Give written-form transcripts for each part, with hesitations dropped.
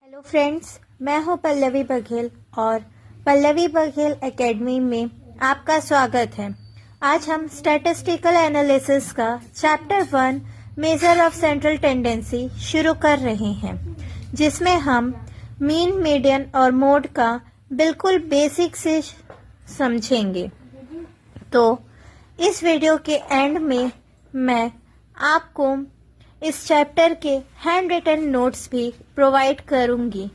Hello friends, मैं हूं पल्लवी बघेल और पल्लवी बघेल एकेडमी में आपका स्वागत है। आज हम स्टैटिस्टिकल एनालिसिस का chapter 1 measure of central tendency शुरू कर रहे हैं, जिसमें हम मीन, मीडियन और मोड का बिल्कुल बेसिक से समझेंगे। तो इस वीडियो के एंड में मैं आपको इस चैप्टर के हैंड रिटन नोट्स भी प्रोवाइड करूंगी,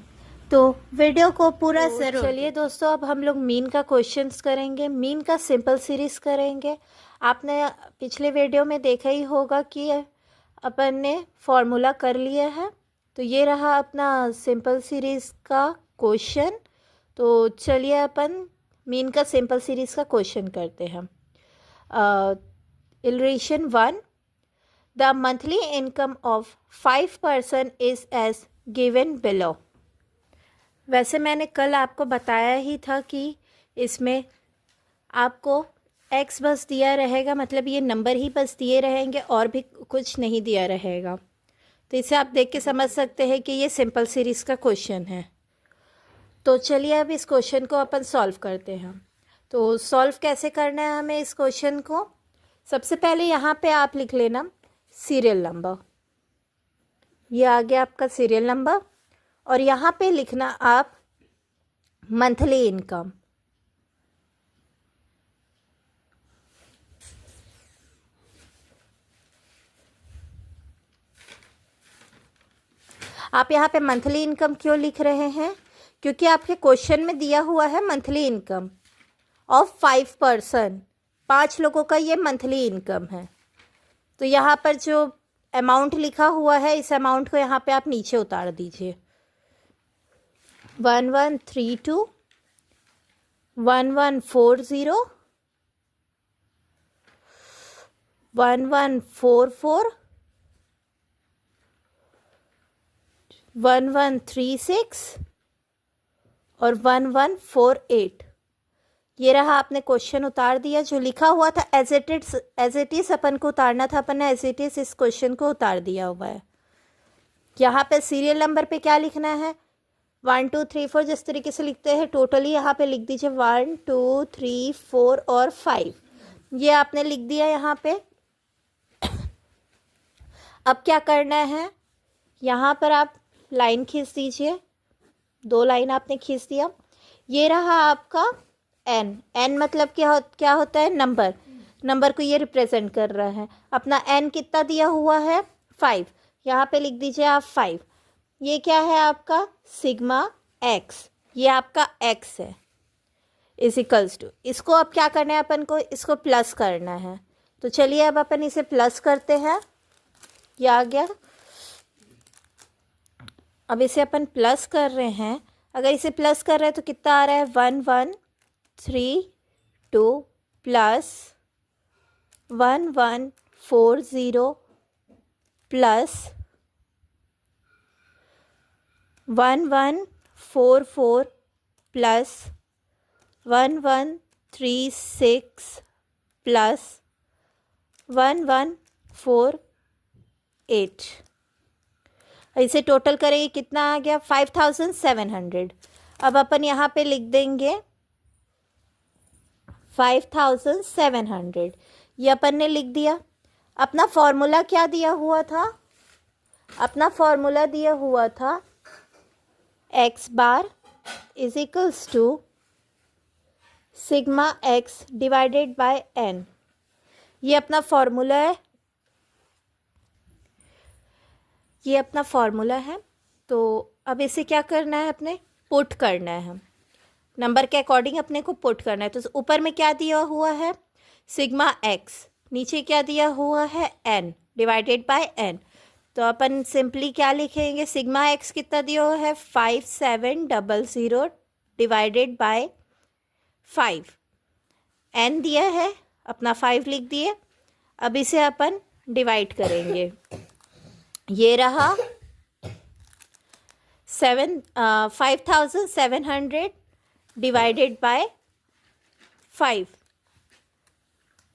तो वीडियो को पूरा जरूर। चलिए दोस्तों, अब हम लोग मीन का क्वेश्चंस करेंगे, मीन का सिंपल सीरीज करेंगे। आपने पिछले वीडियो में देखा ही होगा कि अपन ने फॉर्मूला कर लिया है। तो ये रहा अपना सिंपल सीरीज का क्वेश्चन। तो चलिए अपन मीन का सिंपल सीरीज का क्वेश्चन करते हैं। इलरेशन 1, The monthly income of 5 person is as given below। वैसे मैंने कल आपको बताया ही था कि इसमें आपको x बस दिया रहेगा, मतलब ये नंबर ही बस दिए रहेंगे और भी कुछ नहीं दिया रहेगा। तो इसे आप देख के समझ सकते हैं कि ये सिंपल सीरीज़ का क्वेश्चन है। तो चलिए अब इस क्वेश्चन को अपन सॉल्व करते हैं। तो सॉल्व कैसे करना है हमें इस क्वेश्चन को? सबसे पहले यहाँ पे आप लिख लेना सीरियल नंबर। ये आ गया आपका सीरियल नंबर, और यहाँ पे लिखना आप मंथली इनकम। आप यहाँ पे मंथली इनकम क्यों लिख रहे हैं? क्योंकि आपके क्वेश्चन में दिया हुआ है मंथली इनकम ऑफ 5 पर्सन, 5 लोगों का ये मंथली इनकम है। तो यहाँ पर जो अमाउंट लिखा हुआ है, इस अमाउंट को यहाँ पे आप नीचे उतार दीजिए। 1132, 1140, 1144, 1136 और 1148। ये रहा, आपने क्वेश्चन उतार दिया। जो लिखा हुआ था एज इट इज अपन को उतारना था, अपन ने एज इट इज इस क्वेश्चन को उतार दिया हुआ है। यहाँ पे सीरियल नंबर पे क्या लिखना है? 1 2 3 4 जिस तरीके से लिखते हैं टोटली यहाँ पे लिख दीजिए 1 2 3 4 और 5। ये आपने लिख दिया यहाँ पे। अब क्या करना है? यहाँ पर आप लाइन खींच दीजिए, 2 लाइन आपने खींच दिया। ये रहा आपका n मतलब क्या होता है? नंबर को ये रिप्रेजेंट कर रहा है। अपना n कितना दिया हुआ है? 5। यहाँ पे लिख दीजिए आप 5। ये क्या है आपका? Sigma x। ये आपका x है, इज इक्वल्स टू। इसको अब क्या करना है अपन को? इसको प्लस करना है। तो चलिए अब अपन इसे प्लस करते हैं। ये आ गया। अब इसे अपन प्लस कर रहे हैं। अगर इसे प्लस कर रहे हैं तो कितना आ रहा है? 1132 प्लस 1140 प्लस 1144 प्लस 1136 प्लस 1148। इसे टोटल करेंगे, कितना आ गया? 5700। अब अपन यहाँ पे लिख देंगे 5700। ये अपन ने लिख दिया। अपना फॉर्मूला क्या दिया हुआ था? अपना फॉर्मूला दिया हुआ था x bar is equals to sigma x divided by n। ये अपना फॉर्मूला है, ये अपना फॉर्मूला है। तो अब इसे क्या करना है? अपने पुट करना है, नंबर के अकॉर्डिंग अपने को पुट करना है। तो ऊपर में क्या दिया हुआ है? Sigma x। नीचे क्या दिया हुआ है? n divided by n। तो अपन सिंपली क्या लिखेंगे? सिग्मा x कितना दिया हुआ है? 5700 डिवाइडेड बाय 5। n दिया है, अपना 5 लिख दिए। अब इसे अपन डिवाइड करेंगे। ये रहा 5700 डिवाइडेड बाय 5।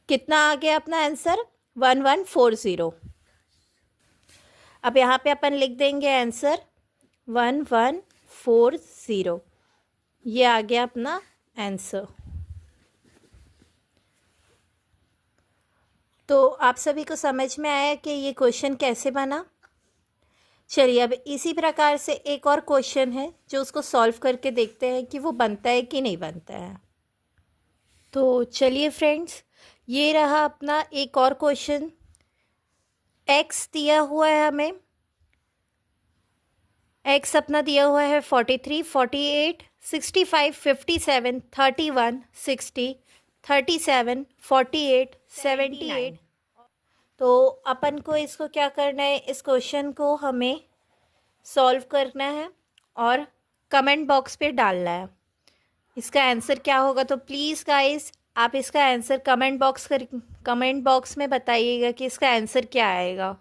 कितना आ गया अपना आंसर? 1140। अब यहाँ पे अपन लिख देंगे आंसर 1140। ये आ गया अपना आंसर। तो आप सभी को समझ में आया कि ये क्वेश्चन कैसे बना। चलिए अब इसी प्रकार से एक और क्वेश्चन है जो उसको सॉल्व करके देखते हैं कि वो बनता है कि नहीं बनता है। तो चलिए फ्रेंड्स, ये रहा अपना एक और क्वेश्चन। एक्स दिया हुआ है हमें, एक्स अपना दिया हुआ है 43, 48, 65, 57, 31, 60, 37, 48, 78। तो अपन को इसको क्या करना है, इस क्वेश्चन को हमें सॉल्व करना है और कमेंट बॉक्स पे डालना है इसका आंसर क्या होगा। तो प्लीज़ गाइस आप इसका आंसर कमेंट बॉक्स में बताइएगा कि इसका आंसर क्या आएगा।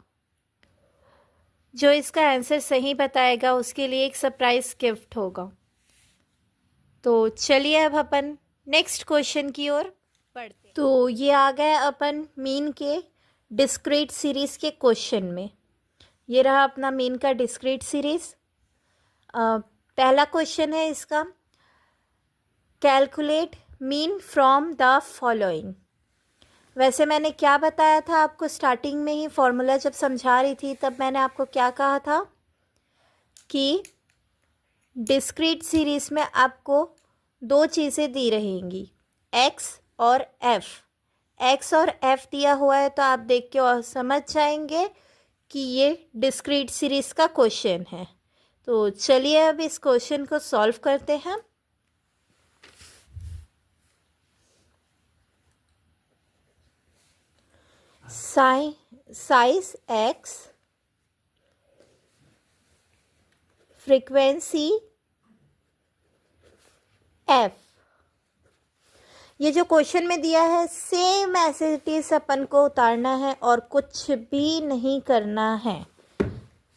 जो इसका आंसर सही बताएगा उसके लिए एक सरप्राइज गिफ्ट होगा। तो चलिए अब अपन नेक्स्ट क्वेश्चन की ओर बढ़ते हैं। तो ये आ गए अपन मीन के डिस्क्रीट सीरीज़ के क्वेश्चन में। ये रहा अपना मीन का डिस्क्रीट सीरीज़। पहला क्वेश्चन है इसका, calculate mean from the following. वैसे मैंने क्या बताया था आपको स्टार्टिंग में ही, फॉर्मूला जब समझा रही थी तब मैंने आपको क्या कहा था कि डिस्क्रीट सीरीज़ में आपको दो चीज़ें दी रहेंगी, एक्स और एफ। एक्स और एफ दिया हुआ है तो आप देख के और समझ जाएंगे कि ये डिस्क्रीट सीरीज़ का क्वेश्चन है। तो चलिए अब इस क्वेश्चन को सॉल्व करते हैं। Size x, frequency F. ये जो क्वेश्चन में दिया है सेम एज इट इज अपन को उतारना है और कुछ भी नहीं करना है।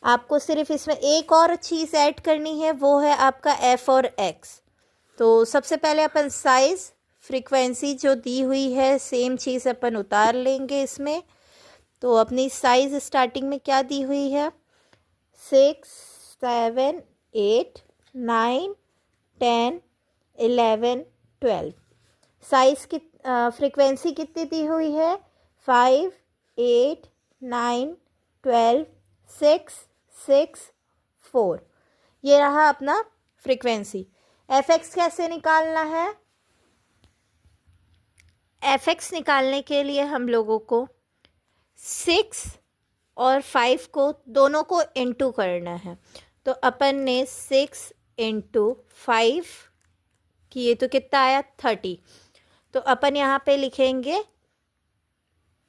आपको सिर्फ इसमें एक और चीज़ ऐड करनी है, वो है आपका एफ और एक्स। तो सबसे पहले अपन साइज फ्रीक्वेंसी जो दी हुई है सेम चीज़ अपन उतार लेंगे इसमें। तो अपनी साइज स्टार्टिंग में क्या दी हुई है, 6, 7, 8, 9, 10, 11, 12। साइज की फ्रीक्वेंसी कितनी दी हुई है, 5, 8, 9, 12, 6, 6, 4। ये रहा अपना फ्रीक्वेंसी। एफ एक्स कैसे निकालना है, एफ एक्स निकालने के लिए हम लोगों को 6 और 5 को दोनों को इंटू करना है। तो अपन ने 6 इंटू 5 किए तो कितना आया, 30। तो अपन यहाँ पे लिखेंगे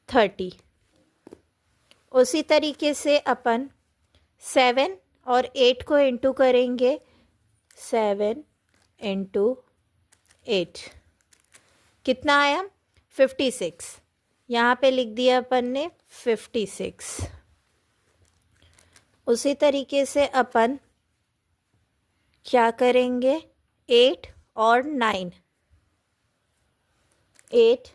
30। उसी तरीके से अपन 7 और 8 को इंटू करेंगे, 7 इंटू 8 कितना आया, 56। यहाँ पे लिख दिया अपन ने 56। उसी तरीके से अपन क्या करेंगे, 8 और 9, 8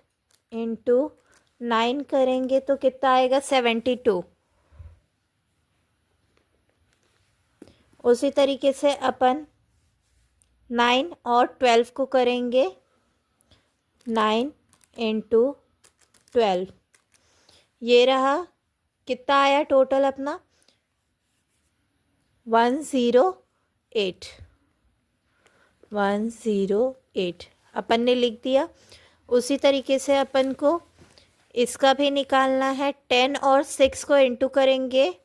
इंटू 9 करेंगे तो कितना आएगा, 72। उसी तरीके से अपन 9 और 12 को करेंगे, 9 इंटू 12। ये रहा कितना आया टोटल अपना, 108। 108 अपन ने लिख दिया। उसी तरीके से अपन को इसका भी निकालना है, 10 और 6 को इंटू करेंगे,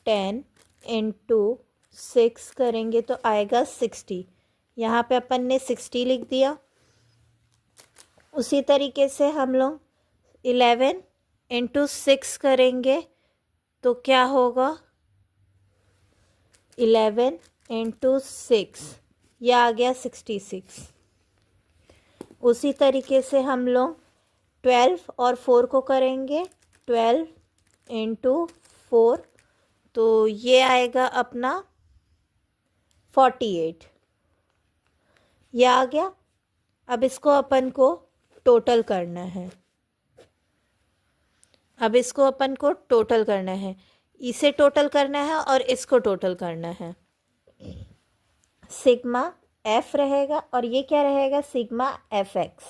10 इंटू 6 करेंगे तो आएगा 60। यहाँ पे अपन ने 60 लिख दिया। उसी तरीके से हम लोग 11 इंटू 6 करेंगे तो क्या होगा, 11 इंटू 6, यह आ गया 66। उसी तरीके से हम लोग 12 और 4 को करेंगे, 12 इंटू 4 तो ये आएगा अपना 48। यह आ गया। अब इसको अपन को टोटल करना है। अब इसको अपन को टोटल करना है, इसे टोटल करना है और इसको टोटल करना है। सिग्मा एफ रहेगा और ये क्या रहेगा, sigma f x.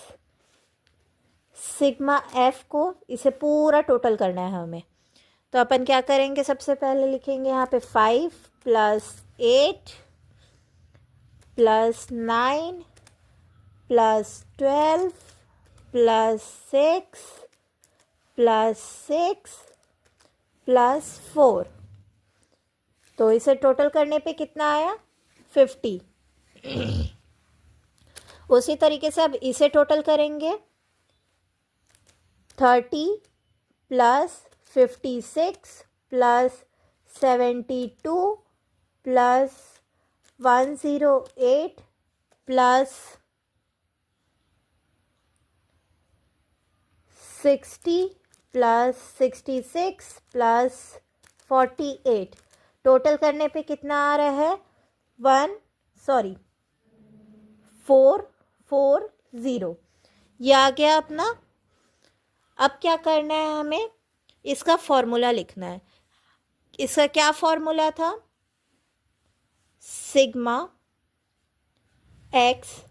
Sigma F को इसे पूरा टोटल करना है हमें, तो अपन क्या करेंगे, सबसे पहले लिखेंगे यहाँ पे 5 + 8 + 9 + 12 + 6 + 6 + 4। तो इसे टोटल करने पे कितना आया, 50। उसी तरीके से अब इसे टोटल करेंगे, 30 + 56 + 72 + 108 + 60 + 66 + 48। टोटल करने पे कितना आ रहा है, 440। ये आ गया अपना। अब क्या करना है, हमें इसका फॉर्मूला लिखना है। इसका क्या फॉर्मूला था, sigma x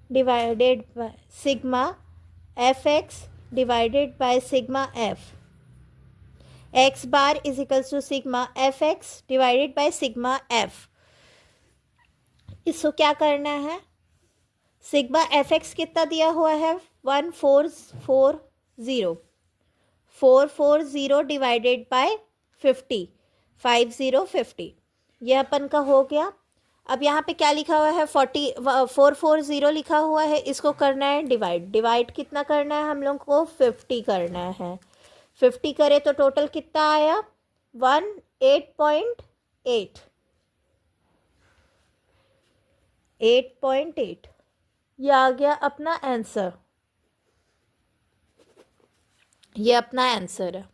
divided by sigma f x divided by sigma f. X bar is equals to sigma f x divided by sigma f. इसको क्या करना है, सिग्मा एफ एक्स कितना दिया हुआ है, 1440। 440 डिवाइडेड बाय 50, 50। ये अपन का हो गया। अब यहाँ पे क्या लिखा हुआ है, 440 लिखा हुआ है, इसको करना है डिवाइड कितना करना है हम लोग को, 50 करना है। 50 करे तो टोटल कितना आया, 8.8। 8.8 ये आ गया अपना आंसर। ये अपना आंसर है।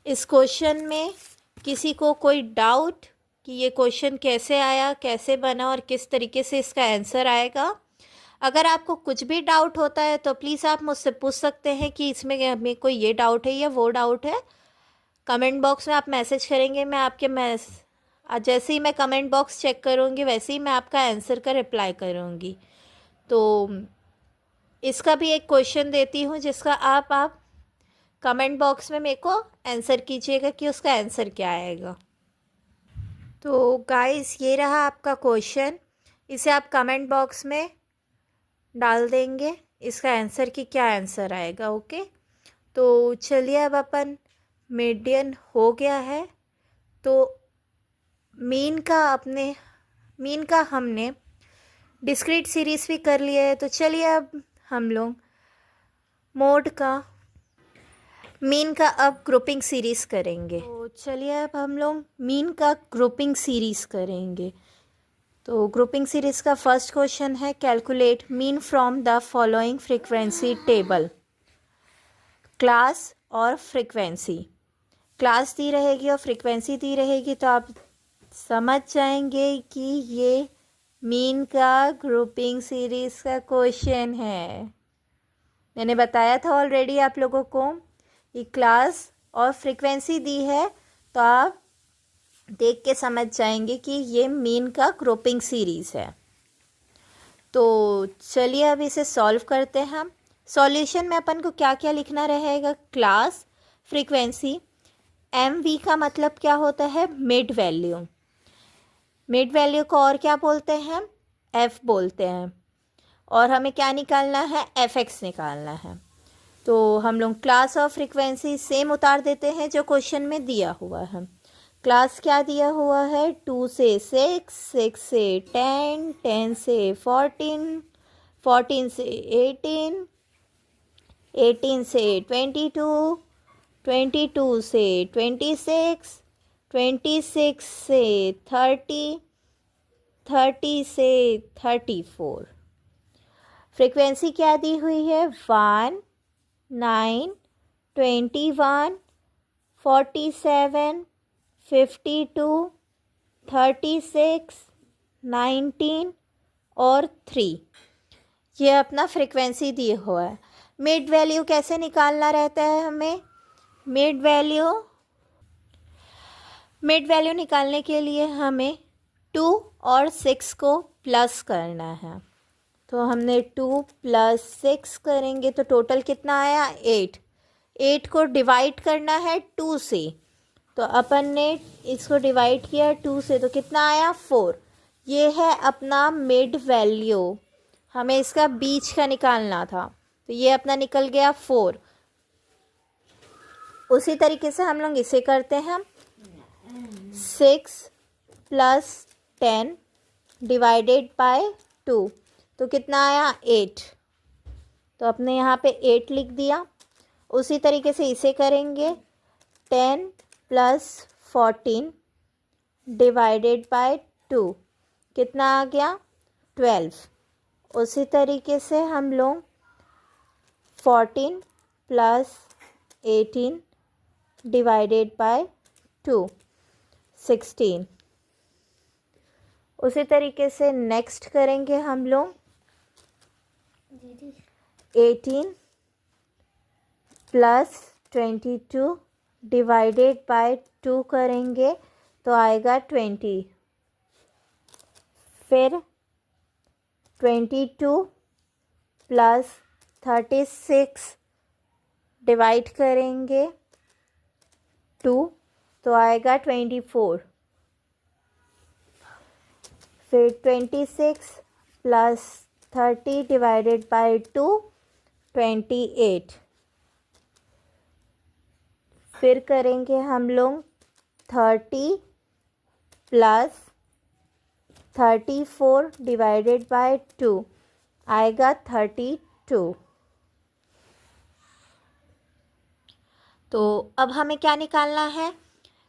इस क्वेश्चन में किसी को कोई डाउट कि ये क्वेश्चन कैसे आया, कैसे बना और किस तरीके से इसका आंसर आएगा, अगर आपको कुछ भी डाउट होता है तो प्लीज़ आप मुझसे पूछ सकते हैं कि इसमें हमें कोई ये डाउट है या वो डाउट है। कमेंट बॉक्स में आप मैसेज करेंगे, मैं आपके जैसे ही मैं कमेंट बॉक्स चेक करूँगी वैसे ही मैं आपका आंसर का रिप्लाई करूँगी। तो इसका भी एक क्वेश्चन देती हूँ जिसका आप कमेंट बॉक्स में मेरे को आंसर कीजिएगा कि उसका आंसर क्या आएगा। तो गाइस ये रहा आपका क्वेश्चन, इसे आप कमेंट बॉक्स में डाल देंगे, इसका आंसर कि क्या आंसर आएगा। ओके, तो चलिए अब अपन मीडियन हो गया है, तो मीन का हमने डिस्क्रीट सीरीज़ भी कर लिया है। तो चलिए अब हम लोग मीन का अब ग्रुपिंग सीरीज़ करेंगे। तो चलिए अब हम लोग मीन का ग्रुपिंग सीरीज़ करेंगे। तो ग्रुपिंग सीरीज़ का फर्स्ट क्वेश्चन है, calculate mean from the following frequency table. Class और फ्रीक्वेंसी, क्लास दी रहेगी और फ्रीक्वेंसी दी रहेगी, तो आप समझ जाएंगे कि ये मीन का ग्रुपिंग सीरीज़ का क्वेश्चन है। मैंने बताया था ऑलरेडी आप लोगों को, ये क्लास और फ्रीक्वेंसी दी है, तो आप देख के समझ जाएंगे कि ये मीन का ग्रुपिंग सीरीज़ है। तो चलिए अब इसे सॉल्व करते हैं हम। सॉल्यूशन में अपन को क्या क्या लिखना रहेगा, क्लास, फ्रीक्वेंसी, एम वी का मतलब क्या होता है, मिड वैल्यू। मिड वैल्यू को और क्या बोलते हैं, एफ बोलते हैं। और हमें क्या निकालना है, एफ एक्स निकालना है। तो हम लोग क्लास और फ्रीक्वेंसी सेम उतार देते हैं जो क्वेश्चन में दिया हुआ है। क्लास क्या दिया हुआ है, 2 से 6, 6 से 10, 10 से 14, 14 से 18, 18 से 22, 22 से 26, 26 से 30, 30 से 34। फ्रीक्वेंसी क्या दी हुई है, 1, 9, 21, 47, 52, 36, 19 और 3। ये अपना फ्रीक्वेंसी दिए हुआ है। मिड वैल्यू कैसे निकालना रहता है हमें, मिड वैल्यू निकालने के लिए हमें 2 और 6 को प्लस करना है। तो हमने 2 + 6 करेंगे तो टोटल कितना आया 8। 8 को डिवाइड करना है 2 से, तो अपन ने इसको डिवाइड किया 2 से तो कितना आया 4। ये है अपना मिड वैल्यू, हमें इसका बीच का निकालना था, तो ये अपना निकल गया 4। उसी तरीके से हम लोग इसे करते हैं। 6 + 10 डिवाइडेड बाय 2 तो कितना आया 8, तो अपने यहाँ पे 8 लिख दिया। उसी तरीके से इसे करेंगे 10 + 14 डिवाइडेड बाय 2 कितना आ गया 12। उसी तरीके से हम लोग 14 + 18 डिवाइडेड बाय 2 16। उसी तरीके से नेक्स्ट करेंगे हम लोग 18 + 22 डिवाइडेड बाय 2 करेंगे तो आएगा 20। फिर 22 + 36 डिवाइड करेंगे 2 तो आएगा 24। फिर 26 + 30 डिवाइडेड बाय 2 28। फिर करेंगे हम लोग 30 + 34 डिवाइडेड बाय 2 आएगा 32। तो अब हमें क्या निकालना है,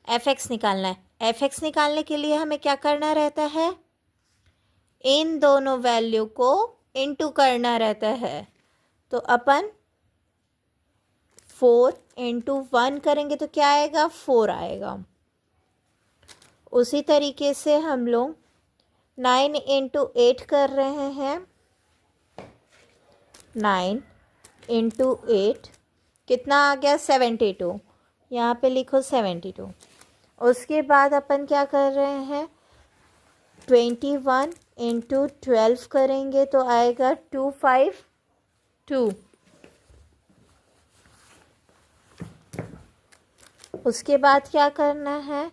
f(x) निकालना है। f(x) निकालने के लिए हमें क्या करना रहता है, इन दोनों वैल्यू को इनटू करना रहता है। तो अपन 4 × 1 करेंगे तो क्या आएगा 4 आएगा। उसी तरीके से हम लोग 9 × 8 कर रहे हैं। 9 × 8 कितना आ गया 72, यहाँ पे लिखो 72। उसके बाद अपन क्या कर रहे हैं 21 × 12 करेंगे तो आएगा 252। उसके बाद क्या करना है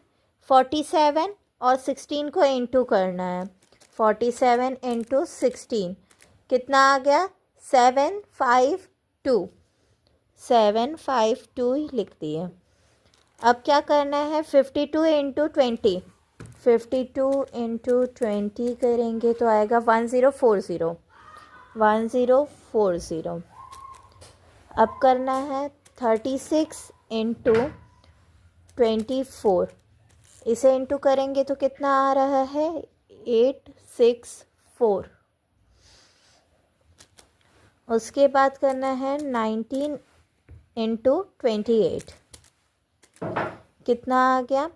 47 और 16 को इंटू करना है। 47 × 16 कितना आ गया 752। 752 लिख दिए। अब क्या करना है 52 × 20। 52 × 20 करेंगे तो आएगा 1040। 1040। अब करना है 36 × 24। इसे इंटू करेंगे तो कितना आ रहा है 864। उसके बाद करना है 19 × 28। कितना आ गया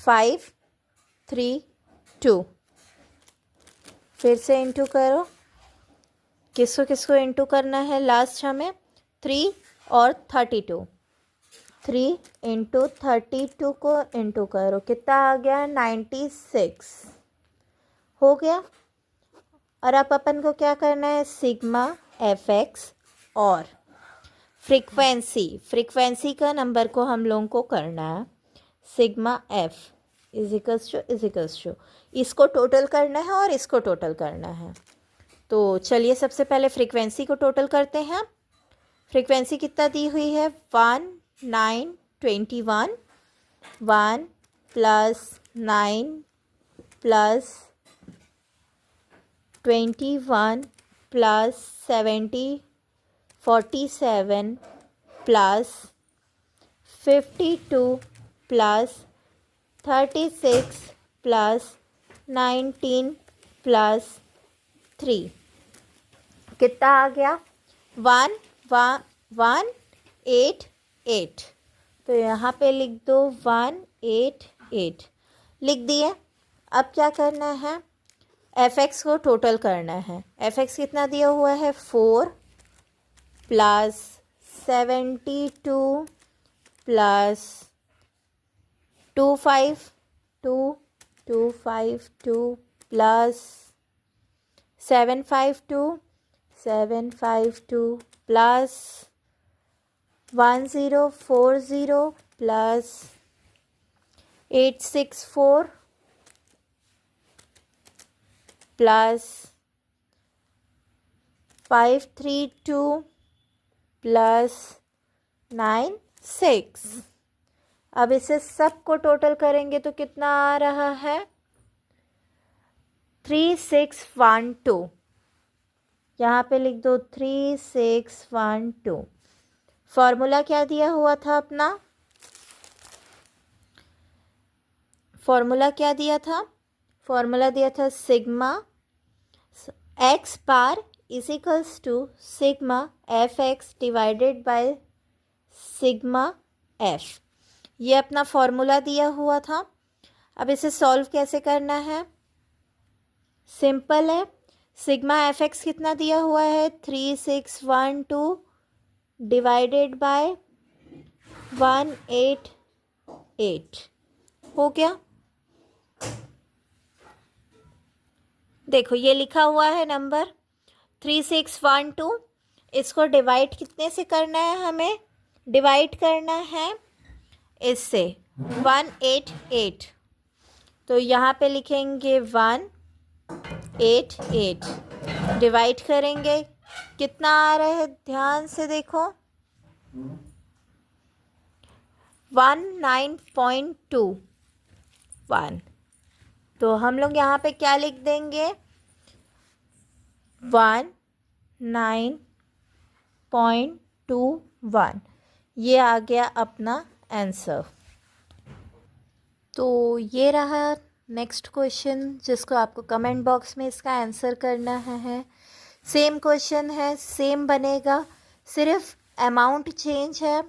532। फिर से इंटू करो, किसको किसको इंटू करना है लास्ट हमें 3 और 32। 3 × 32 को इंटू करो कितना आ गया 96 हो गया। और अब अपन को क्या करना है सिग्मा f(x) और फ्रीक्वेंसी का नंबर को हम लोगों को करना है सिग्मा f = इसको टोटल करना है और इसको टोटल करना है। तो चलिए सबसे पहले फ्रीक्वेंसी को टोटल करते हैं। फ्रीक्वेंसी कितना दी हुई है 1921। 1 + 9 + 21 + 70 47 + 52 + 36 + 19 + 3 कितना आ गया 188। तो यहाँ पे लिख दो 188 लिख दिए। अब क्या करना है f(x) को टोटल करना है। f(x) कितना दिया हुआ है 4 + 72 + 252 252 plus 752 plus 1040 plus 864 plus 532 plus 96। अब इसे सबको टोटल करेंगे तो कितना आ रहा है? 3612। यहाँ पे लिख दो 3612। फॉर्मूला क्या दिया हुआ था अपना? फॉर्मूला क्या दिया था? फॉर्मूला दिया था sigma x bar is equals to sigma f x divided by sigma f. ये अपना फॉर्मूला दिया हुआ था। अब इसे सॉल्व कैसे करना है? सिंपल है। सिग्मा एफ एक्स कितना दिया हुआ है? 3612 डिवाइडेड बाय 188 हो गया। देखो ये लिखा हुआ है नंबर 3612। इसको डिवाइड कितने से करना है? हमें डिवाइड करना है इससे 188। तो यहाँ पे लिखेंगे 188 डिवाइड करेंगे, कितना आ रहा है? ध्यान से देखो 19.21। तो हम लोग यहाँ पे क्या लिख देंगे? 19.21। ये आ गया अपना आंसर। तो ये रहा नेक्स्ट क्वेश्चन, जिसको आपको कमेंट बॉक्स में इसका आंसर करना है। सेम क्वेश्चन है, सेम बनेगा, सिर्फ अमाउंट चेंज है,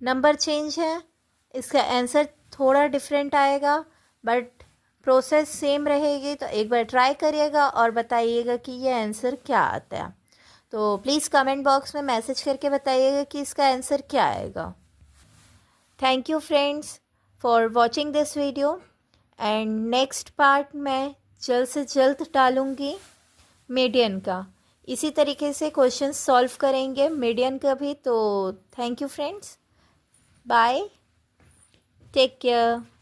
नंबर चेंज है, इसका आंसर थोड़ा डिफरेंट आएगा, बट प्रोसेस सेम रहेगी। तो एक बार ट्राई करिएगा और बताइएगा कि ये आंसर क्या आता है। तो प्लीज़ कमेंट बॉक्स में मैसेज करके बताइएगा कि इसका आंसर क्या आएगा। Thank you friends for watching this video, and next part मैं जल्द से जल्द डालूँगी मीडियन का। इसी तरीके से क्वेश्चन सॉल्व करेंगे मीडियन का भी। तो thank you friends, bye, take care.